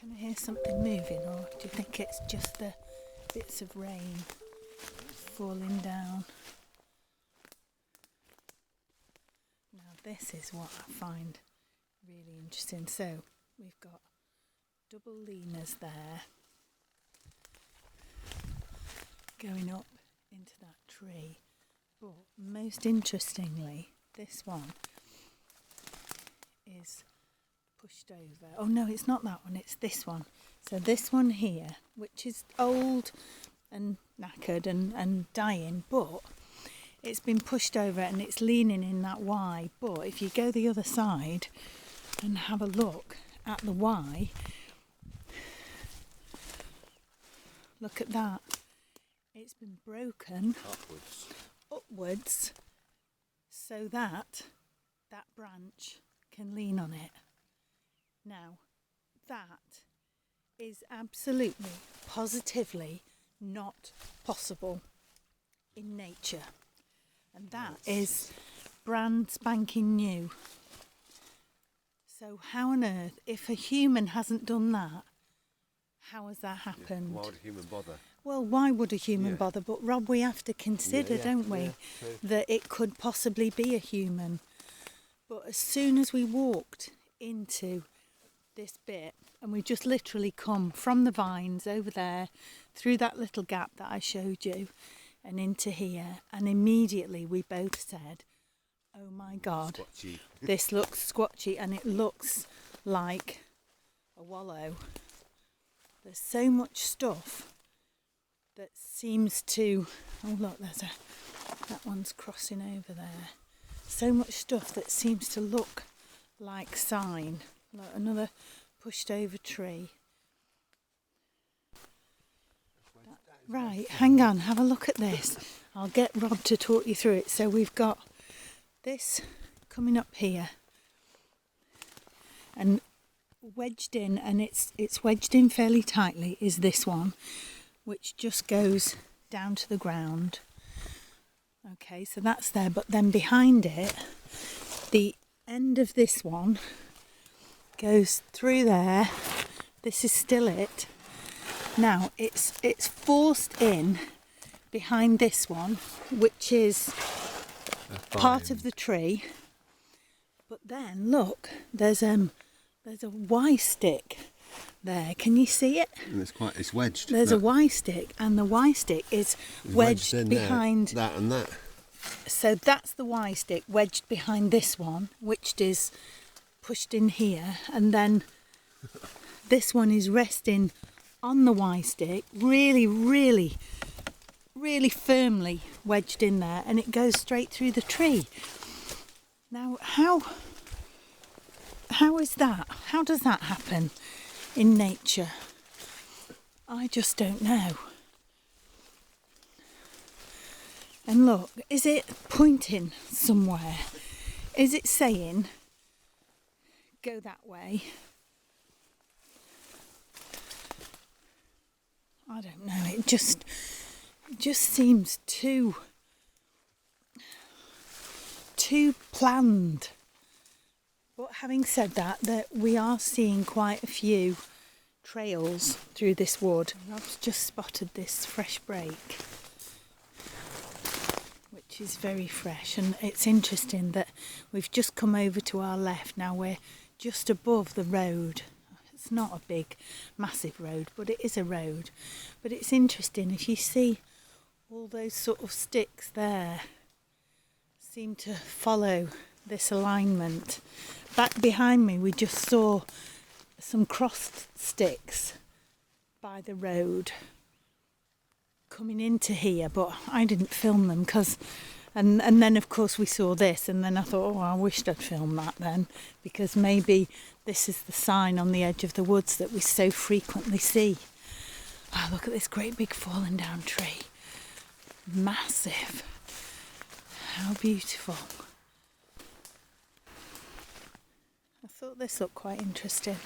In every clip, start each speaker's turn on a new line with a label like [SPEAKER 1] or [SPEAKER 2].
[SPEAKER 1] Can I hear something moving, or do you think it's just the bits of rain falling down? Now this is what I find really interesting. So we've got double leaners there going up into that tree, but most interestingly this one is pushed over. Oh no, it's not that one, it's this one. So this one here, which is old and knackered and dying, but it's been pushed over and it's leaning in that Y. But if you go the other side and have a look at the Y, look at that. It's been broken upwards so that that branch can lean on it. Now, that is absolutely, positively not possible in nature. And that is brand spanking new. So how on earth, if a human hasn't done that, how has that happened?
[SPEAKER 2] Why would a human bother?
[SPEAKER 1] Well, why would a human bother? But Rob, we have to consider, don't we, that it could possibly be a human. But as soon as we walked into this bit, and we just literally come from the vines over there, through that little gap that I showed you, and into here, and immediately we both said, oh my God,
[SPEAKER 2] Squatchy.
[SPEAKER 1] this looks squatchy, and it looks like a wallow. There's so much stuff that seems to, oh look, that one's crossing over there. So much stuff that seems to look like sign. Look, another pushed over tree. Right, hang on, have a look at this. I'll get Rob to talk you through it. So we've got this coming up here and wedged in, and it's wedged in fairly tightly, is this one, which just goes down to the ground. Okay, so that's there, but then behind it, the end of this one goes through there. This is still it. Now it's forced in behind this one, which is part of the tree. But then look, there's a Y stick there. Can you see it?
[SPEAKER 2] And it's wedged.
[SPEAKER 1] There's a Y stick, and the Y stick is wedged behind
[SPEAKER 2] that and that.
[SPEAKER 1] So that's the Y stick wedged behind this one, which is pushed in here, and then this one is resting on the Y stick, really, really, really firmly wedged in there, and it goes straight through the tree. Now, how is that? How does that happen in nature? I just don't know. And look, is it pointing somewhere? Is it saying, go that way? I don't know, it just seems too planned. But having said that we are seeing quite a few trails through this wood. Rob's just spotted this fresh break, which is very fresh, and it's interesting that we've just come over to our left. Now we're just above the road. It's not a big, massive road, but it is a road. But it's interesting, if you see all those sort of sticks there seem to follow this alignment. Back behind me, we just saw some crossed sticks by the road coming into here, but I didn't film them because, and then of course we saw this, and then I thought, oh, I wished I'd filmed that then, because maybe this is the sign on the edge of the woods that we so frequently see. Oh, look at this great big fallen down tree. Massive. How beautiful. I thought this looked quite interesting.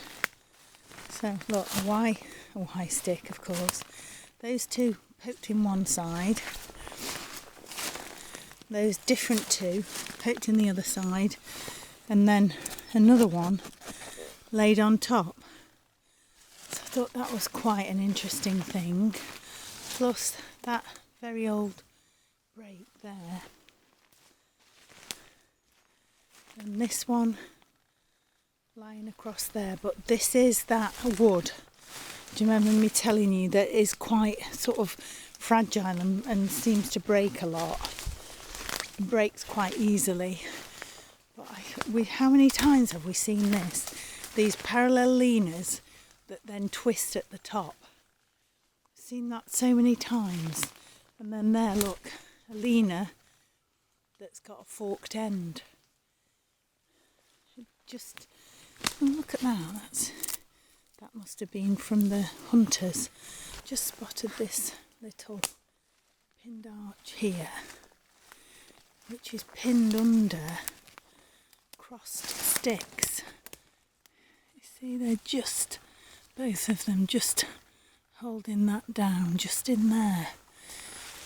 [SPEAKER 1] So look, a Y stick, of course. Those two poked in one side. Those different two poked in the other side. And then another one laid on top. thought that was quite an interesting thing. Plus that very old break there. And this one lying across there. But this is that wood. Do you remember me telling you that is quite sort of fragile and seems to break a lot? It breaks quite easily. But how many times have we seen this? These parallel leaners that then twist at the top. Seen that so many times. And then there, look, a leaner that's got a forked end. Just look at that. That must have been from the hunters. Just spotted this little pinned arch here, which is pinned under crossed sticks. You see, they're just, both of them just holding that down, just in there.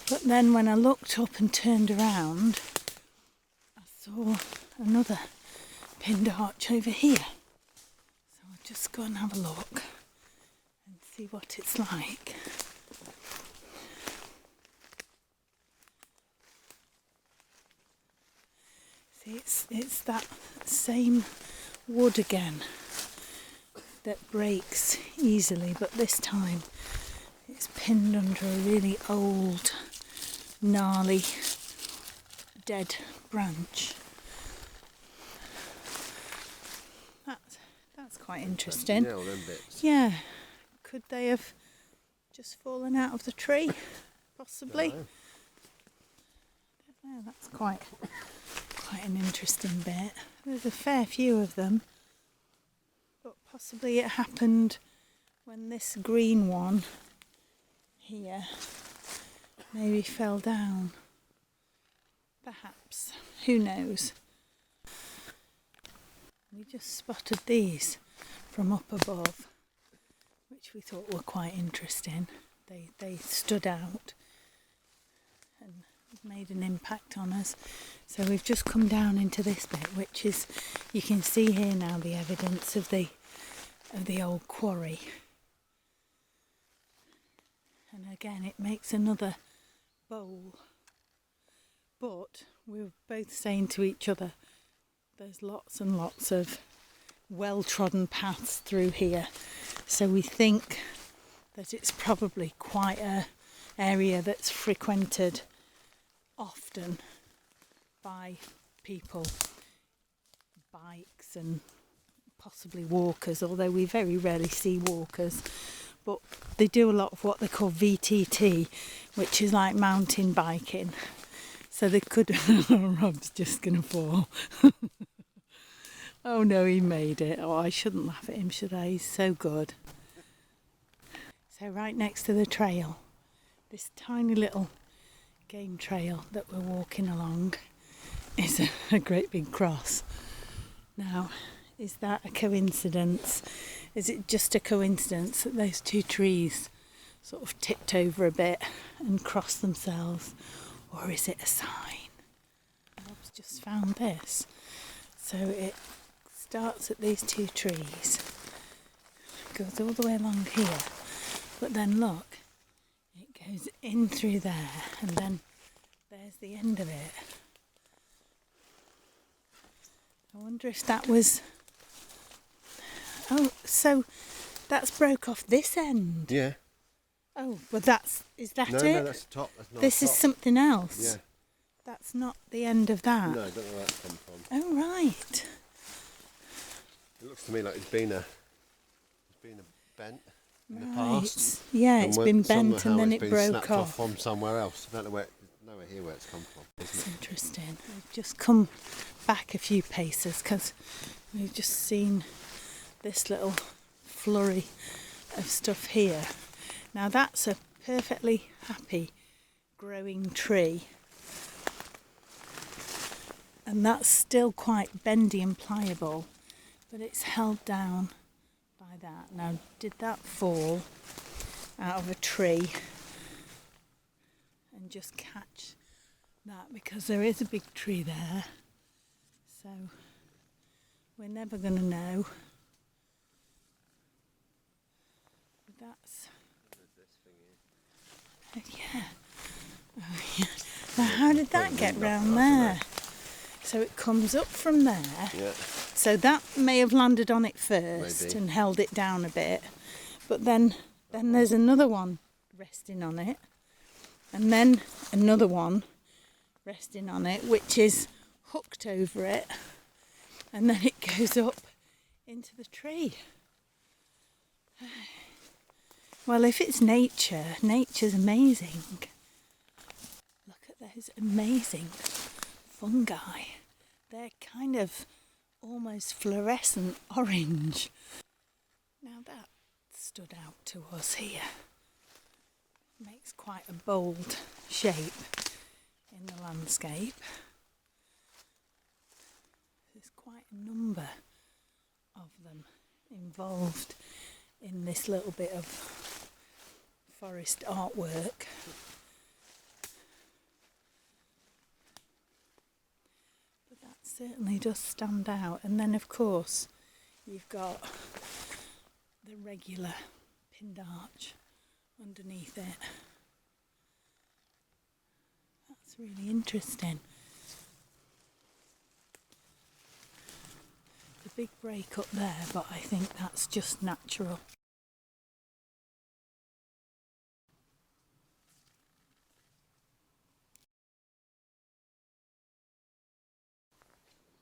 [SPEAKER 1] But then when I looked up and turned around, I saw another pinned arch over here. So I'll just go and have a look and see what it's like. See, it's that same wood again that breaks easily, but this time it's pinned under a really old, gnarly, dead branch. That's quite interesting.
[SPEAKER 2] Yeah, them bits.
[SPEAKER 1] Yeah. Could they have just fallen out of the tree? Possibly.
[SPEAKER 2] No.
[SPEAKER 1] Yeah, that's quite an interesting bit. There's a fair few of them, but possibly it happened when this green one here maybe fell down. Perhaps. Who knows? We just spotted these from up above, which we thought were quite interesting. They stood out and made an impact on us. So we've just come down into this bit, which is, you can see here now the evidence of the old quarry. And again, it makes another bowl. But we were both saying to each other, there's lots and lots of well-trodden paths through here. So we think that it's probably quite an area that's frequented often by people, bikes and possibly walkers, although we very rarely see walkers. But they do a lot of what they call VTT, which is like mountain biking. So they could... Rob's just going to fall. Oh no, he made it. Oh, I shouldn't laugh at him, should I? He's so good. So right next to the trail, this tiny little game trail that we're walking along is a great big cross. Now, is that a coincidence? Is it just a coincidence that those two trees sort of tipped over a bit and crossed themselves? Or is it a sign? I've just found this. So it starts at these two trees, goes all the way along here, but then look, it goes in through there, and then there's the end of it. I wonder if that was... Oh, so that's broke off this end?
[SPEAKER 2] Yeah.
[SPEAKER 1] Oh, well is that
[SPEAKER 2] no,
[SPEAKER 1] it?
[SPEAKER 2] No, that's the top. That's not
[SPEAKER 1] this
[SPEAKER 2] the
[SPEAKER 1] is
[SPEAKER 2] top.
[SPEAKER 1] Something else?
[SPEAKER 2] Yeah.
[SPEAKER 1] That's not the end of that?
[SPEAKER 2] No, I don't know where that's come from.
[SPEAKER 1] Oh, right.
[SPEAKER 2] It looks to me like it's been a bent in the
[SPEAKER 1] Right.
[SPEAKER 2] past.
[SPEAKER 1] Yeah, it's been bent and then it
[SPEAKER 2] been
[SPEAKER 1] broke
[SPEAKER 2] snapped
[SPEAKER 1] off.
[SPEAKER 2] from somewhere else. I don't know nowhere here where it's come from.
[SPEAKER 1] That's interesting. We've just come back a few paces because we've just seen this little flurry of stuff here. Now that's a perfectly happy growing tree, and that's still quite bendy and pliable, but it's held down by that. Now, did that fall out of a tree and just catch that? Because there is a big tree there, so we're never going to know. Yeah. Oh, yeah. Now, how did that get round there? So it comes up from there.
[SPEAKER 2] Yeah.
[SPEAKER 1] So that may have landed on it first.
[SPEAKER 2] Maybe.
[SPEAKER 1] And held it down a bit. But then there's another one resting on it. And then another one resting on it, which is hooked over it. And then it goes up into the tree. Well, if it's nature, nature's amazing. Look at those amazing fungi. They're kind of almost fluorescent orange. Now that stood out to us here. Makes quite a bold shape in the landscape. There's quite a number of them involved in this little bit of forest artwork. But that certainly does stand out. And then of course you've got the regular pinned arch underneath it. That's really interesting. The big break up there, but I think that's just natural.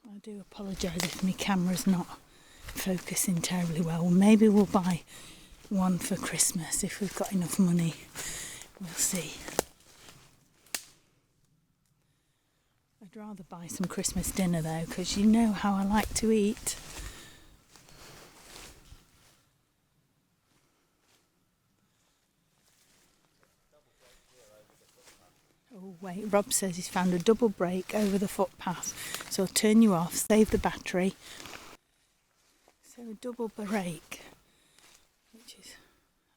[SPEAKER 1] I do apologise if my camera's not focusing terribly well. Maybe we'll buy one for Christmas if we've got enough money. We'll see. I'd rather buy some Christmas dinner though, because you know how I like to eat. Oh wait, Rob says he's found a double break over the footpath, so I'll turn you off, save the battery. So a double break, which is,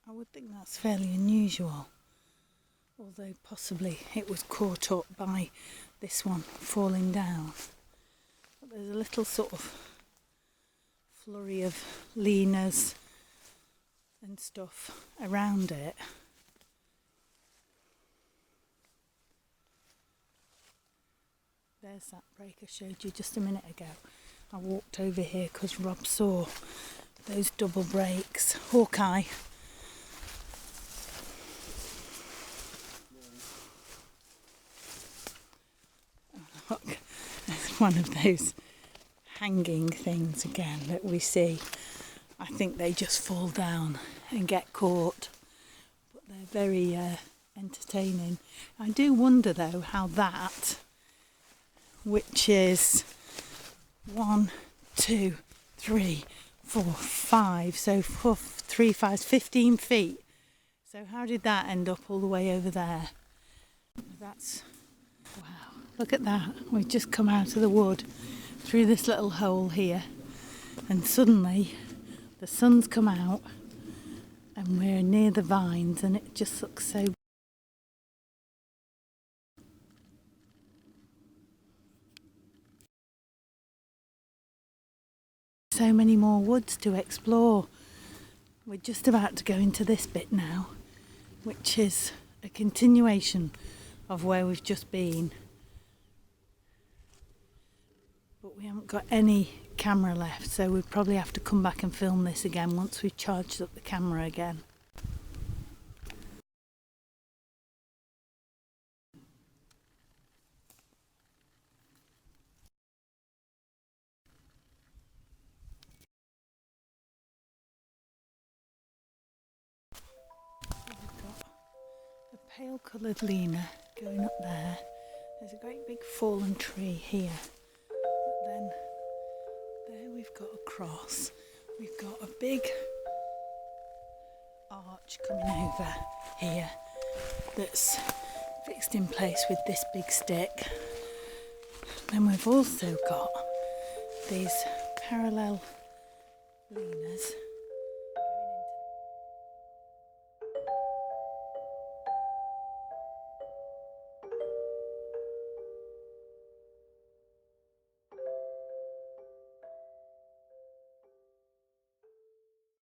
[SPEAKER 1] I would think that's fairly unusual, although possibly it was caught up by this one falling down. But there's a little sort of flurry of leaners and stuff around it. There's that break I showed you just a minute ago. I walked over here because Rob saw those double breaks. Hawkeye. Oh, look, there's one of those hanging things again that we see. I think they just fall down and get caught. But they're very entertaining. I do wonder though how that, which is 1, 2, 3, 4, 5, so 4, 3, 5, 15 feet. So how did that end up all the way over there? That's, wow, look at that. We've just come out of the wood through this little hole here, and suddenly the sun's come out and we're near the vines, and it just looks so. So many more woods to explore. We're just about to go into this bit now, which is a continuation of where we've just been. But we haven't got any camera left, so we'll probably have to come back and film this again once we've charged up the camera again. Pale coloured Lena going up there. There's a great big fallen tree here. But then there we've got a cross. We've got a big arch coming over here that's fixed in place with this big stick. Then we've also got these parallel Lenas